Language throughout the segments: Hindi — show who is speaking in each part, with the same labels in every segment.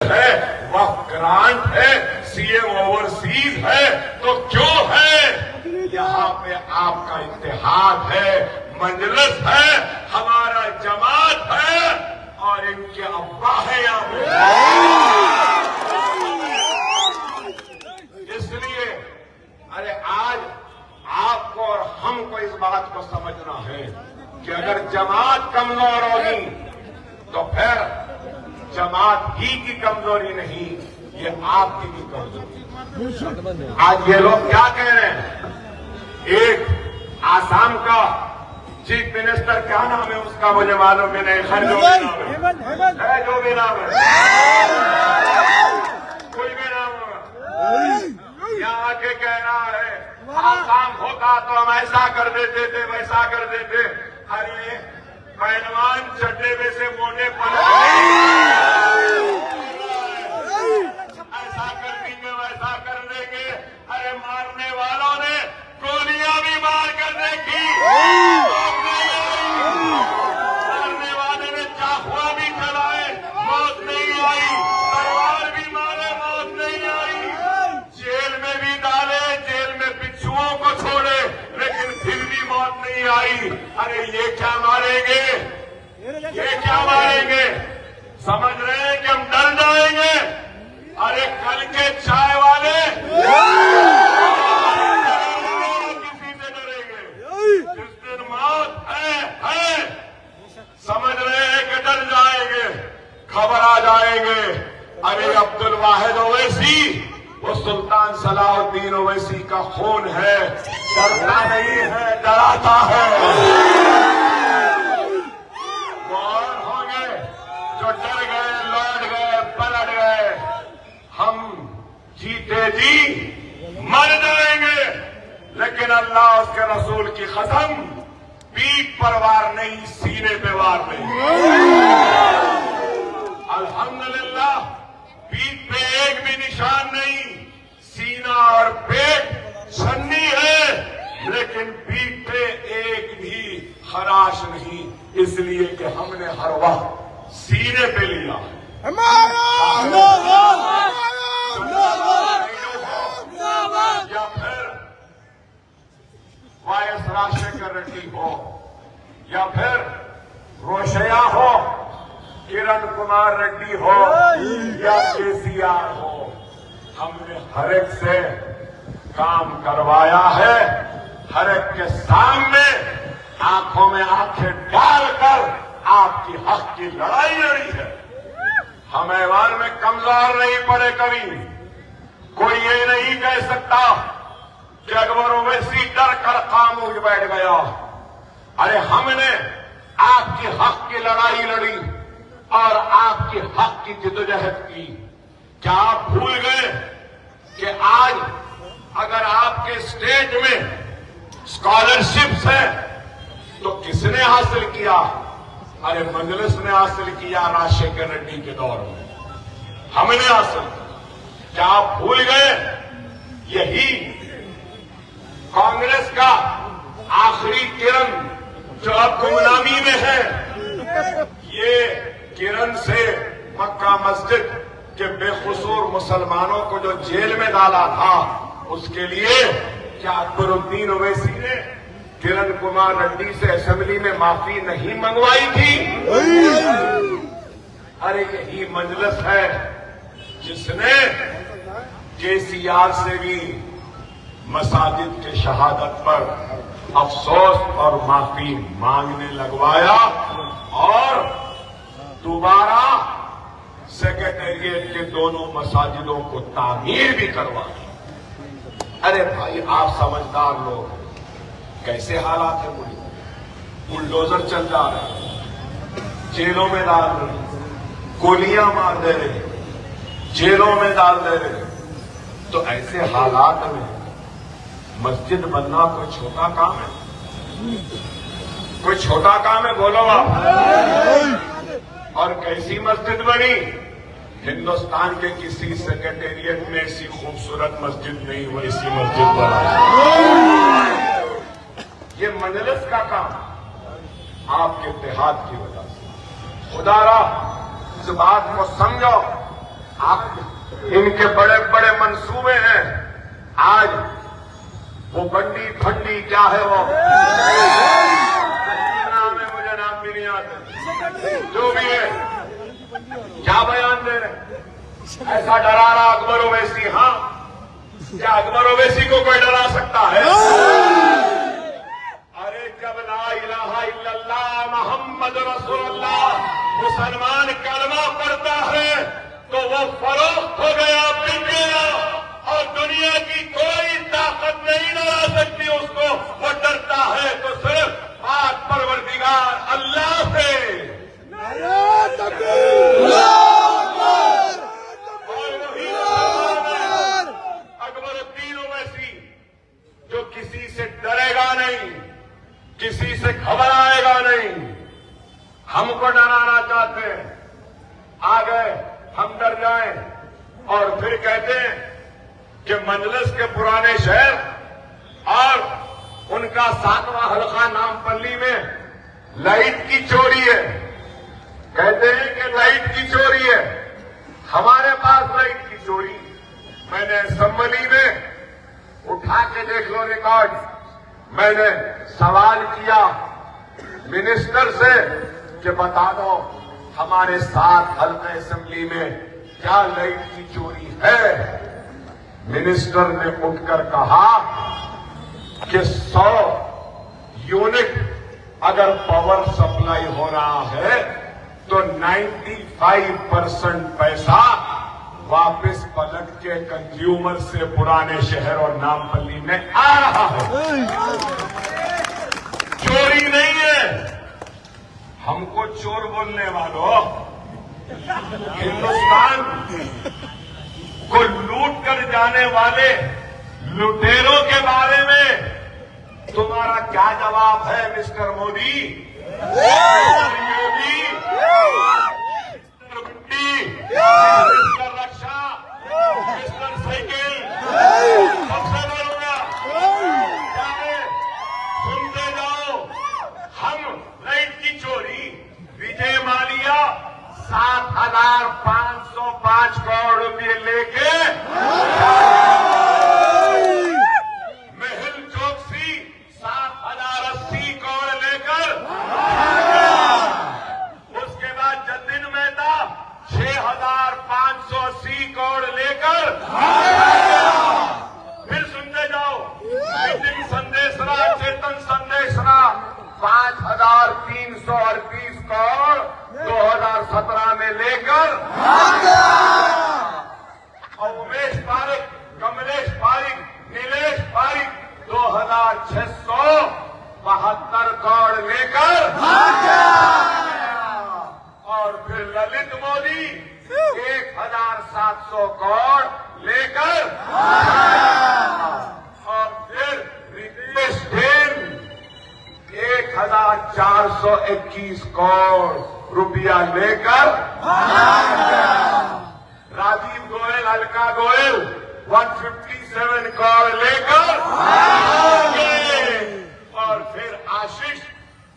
Speaker 1: है, वह ग्रांट है, सीएम ओवरसीज है, तो क्यों है? यहाँ पे आपका इत्तेहाद है, मजलिस है, हमारा जमात है और इनके अब्बा है यहाँ पे। इसलिए अरे आज आपको और हमको इस बात को समझना है कि अगर जमात कमजोर होगी तो फिर जमात ही की कमजोरी नहीं, ये आपकी भी कमजोरी। आज ये लोग क्या कह रहे हैं? एक आसाम का चीफ मिनिस्टर, क्या नाम है उसका मुझे मालूम भी नहीं, खैर जो भी नाम है, जो भी नाम है, कोई भी नाम होगा, यहाँ आके कह रहा है आसाम होता तो हम ऐसा कर देते थे, वैसा कर देते। अरे पहलवान चड्डे में से मोटे पर ऐसा कर देंगे, वैसा कर देंगे। अरे मारने वालों ने गोलियां भी मार कर देखी, मारने वाले ने चाकुआ भी चलाए, मौत नहीं आई, तलवार भी मारे, मौत नहीं आई, जेल में भी डाले, जेल में बिच्छुओं को छोड़े, लेकिन फिर भी मौत नहीं आई। अरे ये क्या मारेंगे, ये क्या मारेंगे? समझ रहे हैं कि हम डर जाएंगे? अरे कल के चाय वाले किसी से डरेंगे? जिस दिन मौत है, समझ रहे हैं कि डर जाएंगे, खबर आ जाएंगे। अरे अब्दुल वाहिद ओवैसी, वो सुल्तान सलाहुद्दीन ओवैसी का खून है, डरता नहीं है, डराता है। कौन होंगे जो डर गए, लौट गए, पलट गए? हम जीते जी मर जाएंगे, लेकिन अल्लाह उसके रसूल की कसम, पीठ पर वार नहीं, सीने पे वार नहीं। अल्हम्दुलिल्लाह पीठ पे एक भी निशान नहीं, सीना और पेट छन्नी है, लेकिन पीठ पे एक भी खराश नहीं, इसलिए कि हमने हर वक्त सीने पे लिया। या फिर वायस राजशेखर रेड्डी हो, या फिर रोशया हो, किरण कुमार रेड्डी हो, या केसीआर हो, हमने हर एक से काम करवाया है, हर एक के सामने आंखों में आंखें डालकर आपकी हक की लड़ाई लड़ी है। हम ऐवान में कमजोर नहीं पड़े कभी। कोई ये नहीं कह सकता कि अकबर ओवैसी डर कर खामोश बैठ गया। अरे हमने आपकी हक की लड़ाई लड़ी और आपकी हक की जिदोजहद की। क्या आप भूल गए कि आज अगर आपके स्टेट में स्कॉलरशिप्स है तो किसने हासिल किया? अरे मजलिस ने हासिल किया, राजशेखर रेड्डी के दौर में हमने हासिल किया। क्या आप भूल गए? यही कांग्रेस का आखिरी किरण जो अब गुमनामी में है, ये किरण से मक्का मस्जिद के बेकसूर मुसलमानों को जो जेल में डाला था, उसके लिए क्या अकबरुद्दीन ओवैसी ने किरण कुमार रेड्डी से असेंबली में माफी नहीं मंगवाई थी? अरे यही मजलिस है जिसने केसीआर से भी मसाजिद के शहादत पर अफसोस और माफी मांगने लगवाया और दोबारा सेक्रेटेरिएट के दोनों मसाजिदों को तामीर भी करवाया। अरे भाई, आप समझदार लोग, कैसे हालात है? बुलडोजर चल जा रहा है, जेलों में डाल रहे, गोलियां मार दे रहे, जेलों में डाल दे रहे। तो ऐसे हालात में मस्जिद बनना कोई छोटा काम है? कोई छोटा काम है? बोलो आप। और कैसी मस्जिद बनी? हिंदुस्तान के किसी सेक्रेटेरिएट में ऐसी खूबसूरत मस्जिद नहीं, वैसी मस्जिद बना। ये मजलिस का काम आपके इत्तेहाद की वजह से। खुदारा इस बात को समझो आप इनके बड़े बड़े मंसूबे हैं। आज वो बंडी फंडी क्या है वो नाम है, मुझे नाम भी नहीं आता, जो भी है क्या बयान दे रहे, ऐसा डरा रहा अकबर ओवैसी। हाँ, क्या अकबर ओवैसी को कोई डरा सकता है? अरे जब ला इलाहा इल्लल्लाह मोहम्मद रसूलुल्लाह मुसलमान कलमा पढ़ता है तो वो फरोख्त हो गया, बिक गया, और दुनिया की कोई ताकत नहीं डरा सकती उसको। वो डरता है तो सिर्फ पाक परवरदिगार अल्लाह से। अकबरुद्दीन ओवैसी जो किसी से डरेगा नहीं, किसी से घबराएगा नहीं, हमको डराना चाहते हैं, आ गए हम डर जाएं, और फिर कहते हैं कि मजलिस के पुराने शहर और उनका 7वां हल्का नामपल्ली में लाइट की चोरी है। कहते हैं कि लाइट की चोरी है, हमारे पास लाइट की चोरी। मैंने असेंबली में उठा के देख लो रिकॉर्ड, मैंने सवाल किया मिनिस्टर से कि बता दो हमारे 7 हल्के असेंबली में क्या लाइट की चोरी है। मिनिस्टर ने उठकर कहा कि 100 यूनिट अगर पावर सप्लाई हो रहा है तो 95% पैसा वापस पलट के कंज्यूमर से पुराने शहर और नामपल्ली में आ रहा है, चोरी नहीं है। हमको चोर बोलने वालों, हिंदुस्तान को लूट कर जाने वाले लुटेरों के बारे में तुम्हारा क्या जवाब है मिस्टर मोदी? योगी, मिस्टर रक्षा, मिस्टर साइकिल, सबसे बोलूंगा सुनते जाओ। हम लाइट की चोरी, विजय माल्या 7,505 करोड़ रुपये लेके, मेहुल चोकसी 7,080 करोड़ लेकर, उसके बाद जतिन मेहता 6,580 करोड़ लेकर, फिर सुनते जाओ नितिन संदेशरा, चेतन संदेशरा 5,338 करोड़ 2017 में लेकर, और उमेश पारिक, कमलेश पारिक, नीलेश पारिक 2,672 करोड़ लेकर, और फिर ललित मोदी 1,700 करोड़ लेकर, और फिर रितेश जैन 1,421 करोड़ रुपया लेकर, राजीव गोयल, अलका गोयल 157 करोड़ लेकर, और फिर आशीष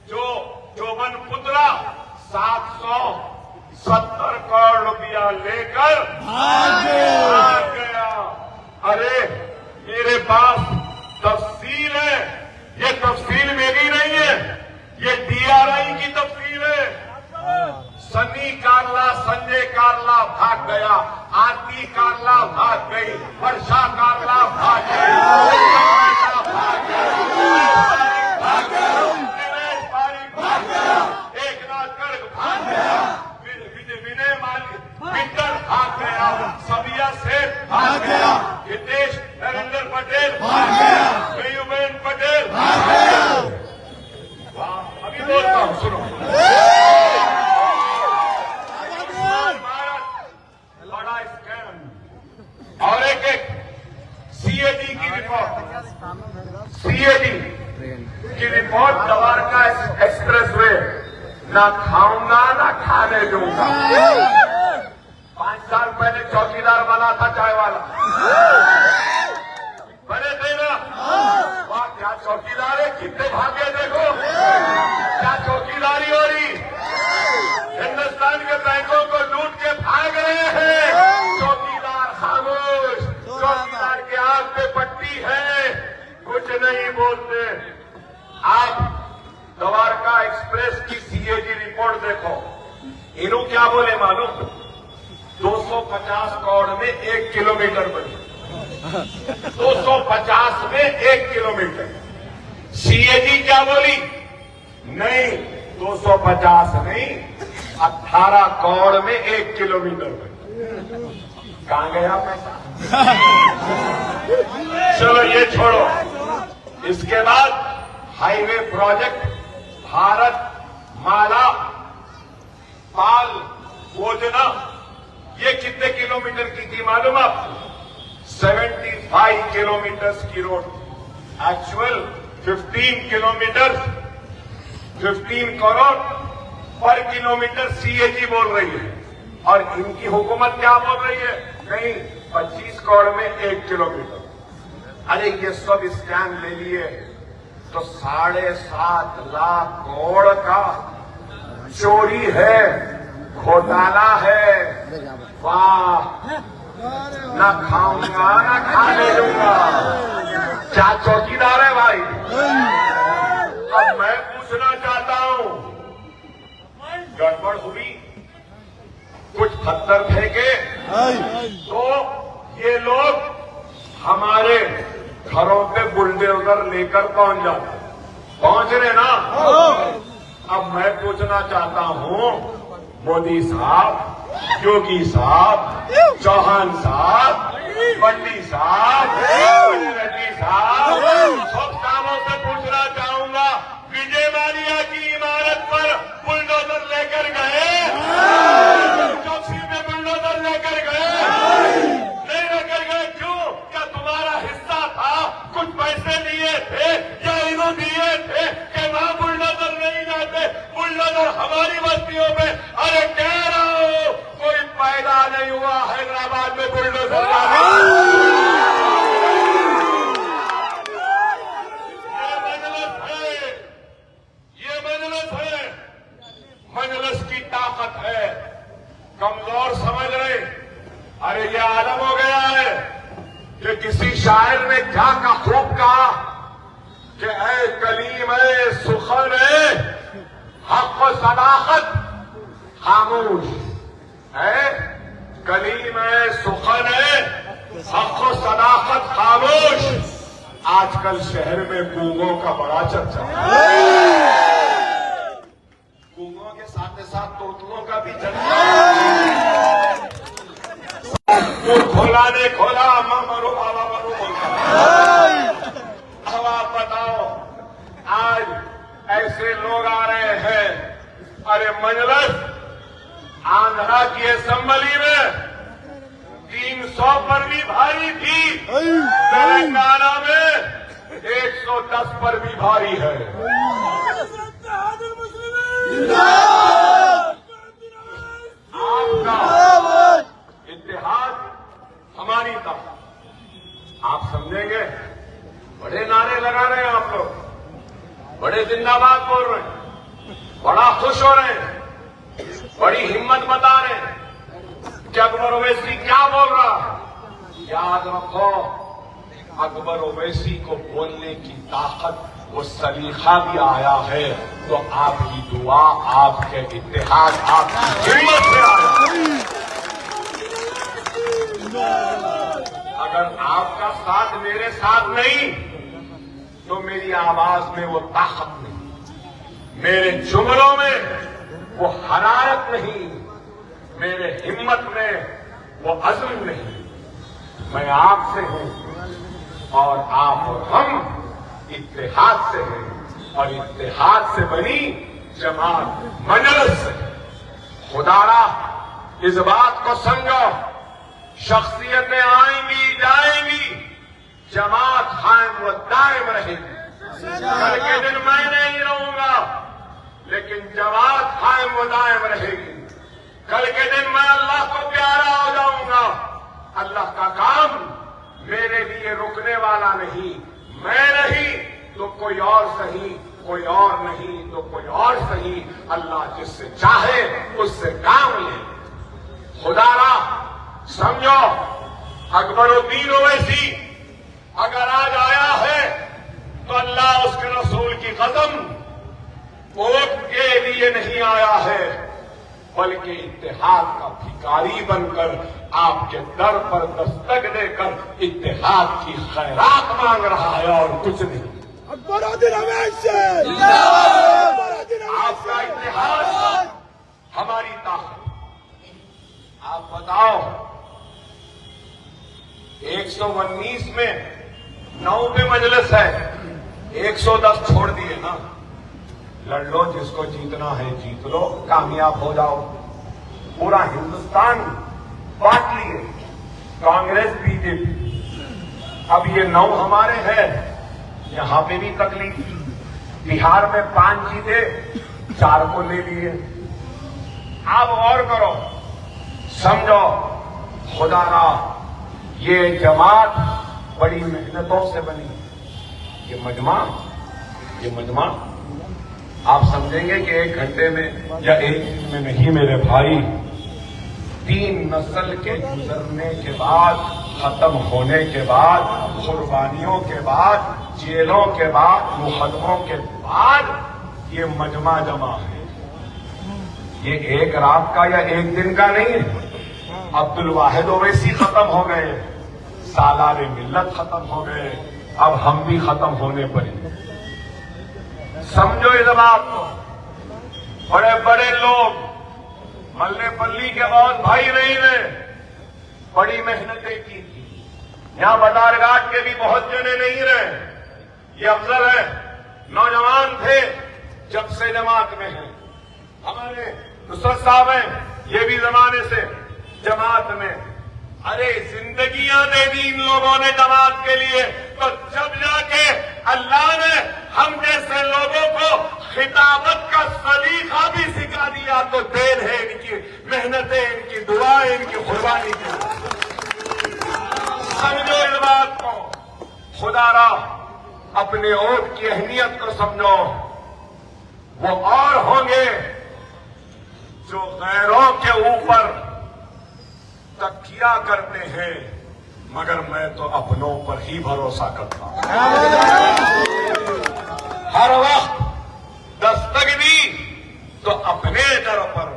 Speaker 1: जो चौबन पुत्रा 770 करोड़ रुपया लेकर आ गया। अरे मेरे पास तफसील है, ये तफसील मेरी नहीं है, ये DRI की तफसील है। सनी कार्ला, संजय कार्ला भाग गया, आरती कार्ला भाग गई, वर्षा कार्ला भाग गई, दिनेश पारिक भाग गया, एकनाथ गर्ग भाग गया, विनय माली मित्तल भाग गया, सबिया सेठ भाग गया, हितेश नरेंद्र पटेल भाग गया, मयूबेन पटेल भाग गया। अभी बोलता हूँ, सुनो। बड़ा स्कैम। और एक CAD की रिपोर्ट, CAD की रिपोर्ट, द्वारका एक्सप्रेसवे ना खाऊंगा ना खाने दूंगा। 5 साल पहले चौकीदार बना था चाय वाला, बने थे ना? वाह क्या चौकीदार है, कितने भाग्य देखो, क्या चौकीदारी हो रही। हिंदुस्तान के बैंकों को लूट के भाग रहे हैं। इन्हों क्या बोले मालूम? 250 करोड़ में 1 किलोमीटर बने। 250 में 1 किलोमीटर। सीएजी क्या बोली? नहीं, 250 नहीं, 18 करोड़ में 1 किलोमीटर बने। कहां गया पैसा? चलो ये छोड़ो। इसके बाद हाईवे प्रोजेक्ट भारत माला पाल योजना, ये कितने किलोमीटर की थी मालूम आपको? 75 किलोमीटर की रोड, एक्चुअल 15 किलोमीटर, 15 करोड़ पर किलोमीटर सीएजी बोल रही है। और इनकी हुकूमत क्या बोल रही है? नहीं, 25 करोड़ में 1 किलोमीटर। अरे ये सब स्टैंड ले लिए तो 7.5 लाख करोड़ का चोरी है, घोटाला है। वाह, ना खाऊंगा ना खाने दूंगा। क्या चौकीदार है भाई? अब मैं पूछना चाहता हूं, गड़बड़ हुई, कुछ पत्थर फेंके तो ये लोग हमारे घरों पे बुलडोजर लेकर पहुंच रहे ना। अब मैं पूछना चाहता हूं, मोदी साहब, योगी साहब, चौहान साहब, पंडित साहब, रेड्डी साहब, सब कामों से पूछना चाहूंगा, विजय माल्या की इमारत पर बुलडोजर लेकर गए? चौकी में बुलडोजर लेकर गए? नहीं लेकर गए, क्यों? क्या तुम्हारा हिस्सा था? कुछ पैसे लिए थे या इन्हों दिए थे कि वहां बुलडोजर नहीं जाते? बुलडोजर हमारी बस्तियों में, अरे कह रहा हूं, कोई पैदा नहीं हुआ हैदराबाद में बुलडोजर मजलिस की ताकत है। कमजोर समझ रहे? अरे ये आलम हो गया है कि किसी शायर ने क्या का खूब कहा कि ऐ कलीम ए सुखन ए हक व सदाकत खामोश है। कलीम ए सुखन ए हक व सदाकत खामोश। आजकल शहर में गूंगों का बड़ा चर्चा है। गूंगों के साथ साथ तोतलों का भी चर्चा है। खोला ने खोला, अम्मा मरो बाबा मरो बोलता। अब आप बताओ, आज ऐसे लोग आ रहे हैं। अरे मजलिस आंध्रा की असेंबली में 300 पर भी भारी थी, तेलंगाना में 110 पर भी भारी है। आपका इतिहास हमारी ताकत। आप समझेंगे, बड़े नारे लगा रहे हैं आप लोग, बड़े जिंदाबाद बोल रहे हैं, बड़ा खुश हो रहे हैं, बड़ी हिम्मत बता रहे हैं कि अकबर ओवैसी क्या बोल रहा है। याद रखो, अकबर ओवैसी को बोलने की ताकत, वो सलीखा भी आया है तो आपकी दुआ, आपके इत्तेहाद, आपकी हिम्मत से आया। अगर आपका साथ मेरे साथ नहीं तो मेरी आवाज में वो ताकत नहीं, मेरे जुमलों में वो हरारत नहीं, मेरे हिम्मत में वो अज़्म नहीं। मैं आपसे हूं और आप और हम इत्तेहाद से हैं और इत्तेहाद से बनी जमात मजलिस से। खुदारा इस बात को समझो, शख्सियतें आएंगी जाएंगी, जमात कायम व दायम रहेगी। कल के दिन मैं नहीं रहूंगा, लेकिन जमात कायम व दायम रहेगी। कल के दिन मैं अल्लाह को प्यारा हो जाऊंगा। अल्लाह का काम मेरे लिए रुकने वाला नहीं, मैं नहीं तो कोई और सही, कोई और नहीं तो कोई और सही। अल्लाह जिससे चाहे उससे काम ले। खुदारा समझो, अकबरुद्दीन ओवैसी अगर आज आया है तो अल्लाह उसके रसूल की कसम वोट के लिए नहीं आया है, बल्कि इत्तेहाद का भिखारी बनकर आपके दर पर दस्तक देकर इत्तेहाद की खैरात मांग रहा है और कुछ नहीं। आपका इत्तेहाद हमारी ताकत। आप बताओ 119 में 9 मजलिस है, 110 छोड़ दिए ना। लड़ लो, जिसको जीतना है जीत लो, कामयाब हो जाओ। पूरा हिंदुस्तान बांट लिए, कांग्रेस बीजेपी। अब ये 9 हमारे हैं, यहां पे भी तकलीफ। बिहार में 5 जीते, 4 को ले लिए। आप और करो, समझो खुदारा ये जमात बड़ी मेहनतों से बनी। ये मजमा आप समझेंगे कि 1 घंटे में या 1 दिन में नहीं मेरे भाई। 3 नस्ल के गुजरने के बाद, खत्म होने के बाद, कुर्बानियों के बाद, जेलों के बाद, मुकदमों के बाद ये मजमा जमा है। ये 1 रात का या 1 दिन का नहीं है। अब्दुल वाहिद ओवैसी खत्म हो गए, सालारे मिल्लत खत्म हो गए, अब हम भी खत्म होने पड़े। समझो इस बात को। बड़े बड़े लोग मल्ले पल्ली के बाद भाई नहीं रहे, बड़ी मेहनतें की थी। यहां बदारघाट के भी बहुत जने नहीं रहे। ये अफजल है, नौजवान थे, जब से जमात में हैं। हमारे नुसरत साहब हैं, ये भी जमाने से जमात में। अरे जिंदगियां दे दी इन लोगों ने जमात के लिए, तो जब जाके अल्लाह ने हम जैसे लोगों को खिताबत का सलीका भी सिखा दिया, तो देर है इनकी मेहनतें, इनकी दुआएं, इनकी कुर्बानी की। समझो इस बात को। खुदारा अपने वोट की अहमियत को समझो। वो और होंगे जो गैरों के ऊपर तकिया करते हैं, मगर मैं तो अपनों पर ही भरोसा करता हूं। हर वक्त दस्तक दी तो अपने दर पर,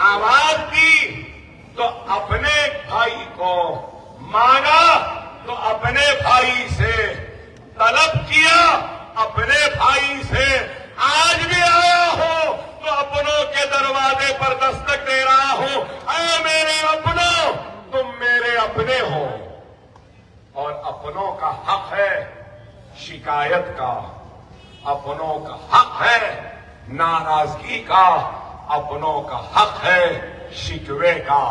Speaker 1: आवाज दी तो अपने भाई को, मांगा तो अपने भाई से, तलब किया अपने भाई से। आज भी आया हो तो अपनों के दरवाजे पर दस्तक दे रहा हूं। ऐ मेरे अपनों, तुम मेरे अपने हो। और अपनों का हक है शिकायत का, अपनों का हक है नाराजगी का, अपनों का हक है शिकवे का।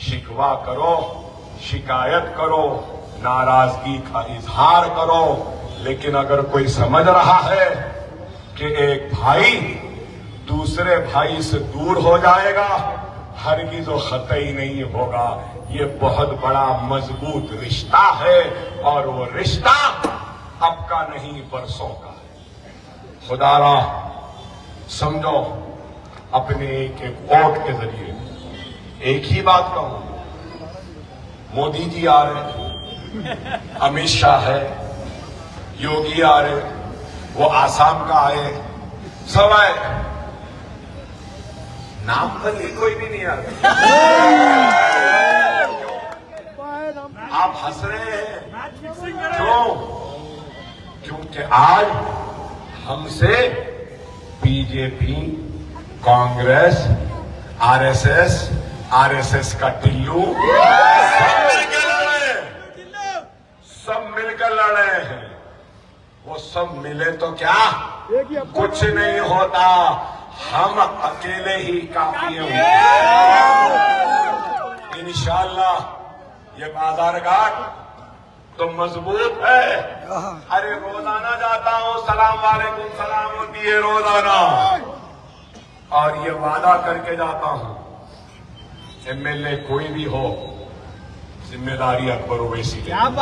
Speaker 1: शिकवा करो, शिकायत करो, नाराजगी का इजहार करो। लेकिन अगर कोई समझ रहा है कि एक भाई दूसरे भाई से दूर हो जाएगा, हरगिज़ व ख़तई नहीं होगा। ये बहुत बड़ा मजबूत रिश्ता है, और वो रिश्ता अब का नहीं बरसों का है। खुदारा समझो, अपने एक एक वोट के जरिए एक ही बात कहूं। मोदी जी आ रहे, अमित शाह है, योगी आ रहे, वो आसाम का आए, सब आए। नाम पर कोई भी नहीं आ रहा। आप हंस रहे हैं क्यों? क्योंकि आज हमसे बीजेपी, कांग्रेस, आरएसएस का टिल्लू सब मिलकर लड़ रहे हैं। वो सब मिले तो क्या कुछ नहीं होता, हम अकेले ही काफी हैं। इंशाअल्लाह ये बाजारघाट तो मजबूत है। अरे रोजाना जाता हूं, सलाम वालेकुम सलाम होती है रोजाना, और ये वादा करके जाता हूं, एमएलए कोई भी हो, जिम्मेदारी अकबर ओवैसी की। आज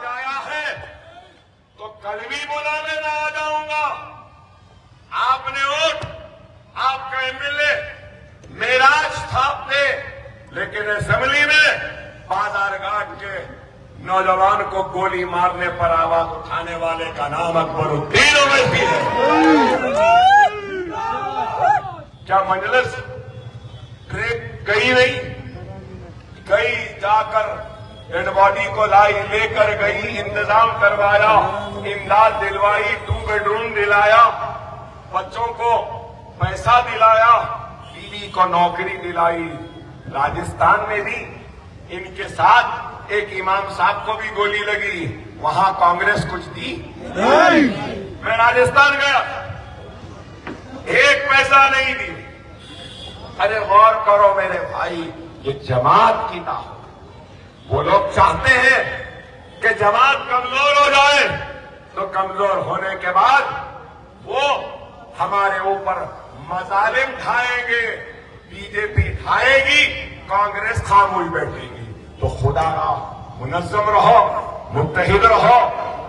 Speaker 1: आया है तो कल भी बुला लेना, आ जाऊंगा। आपने वोट, आपका एमएलए मेराज स्थापते, लेकिन असेंबली में बाजारघाट के नौजवान को गोली मारने पर आवाज उठाने वाले का नाम अकबरुद्दीन ओवैसी है। क्या मजलिस ट्रेक गई नहीं? गई, जाकर डेड बॉडी को लाई, लेकर गई, इंतजाम करवाया, इमदाद दिलवाई, 2 बेडरूम दिलाया, बच्चों को पैसा दिलाया, बीवी को नौकरी दिलाई। राजस्थान में भी इनके साथ एक इमाम साहब को भी गोली लगी, वहां कांग्रेस कुछ दी नहीं। मैं राजस्थान गया, 1 पैसा नहीं दी। अरे गौर करो मेरे भाई, ये जमात की ना हो। वो लोग चाहते हैं कि जमात कमजोर हो जाए, तो कमजोर होने के बाद वो हमारे ऊपर मजालिम ढाएंगे, बीजेपी ढाएगी, कांग्रेस खामोश बैठेगी। तो खुदा का मुनज़्ज़म रहो, मुत्तहिद रहो।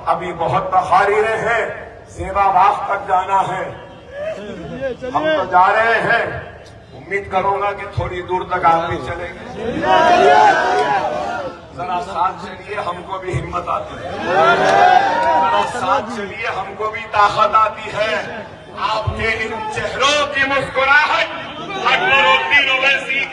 Speaker 1: अभी बहुत तखारीरें हैं, सेवा बाग तक जाना है, हम तो जा रहे हैं। उम्मीद करूंगा कि थोड़ी दूर तक आप भी चलेंगे। जरा साथ चलिए, हमको भी हिम्मत आती है। जरा साथ चलिए, हमको भी ताकत आती है। आपके इन चेहरों की मुस्कुराहट अकबरुद्दीन ओवैसी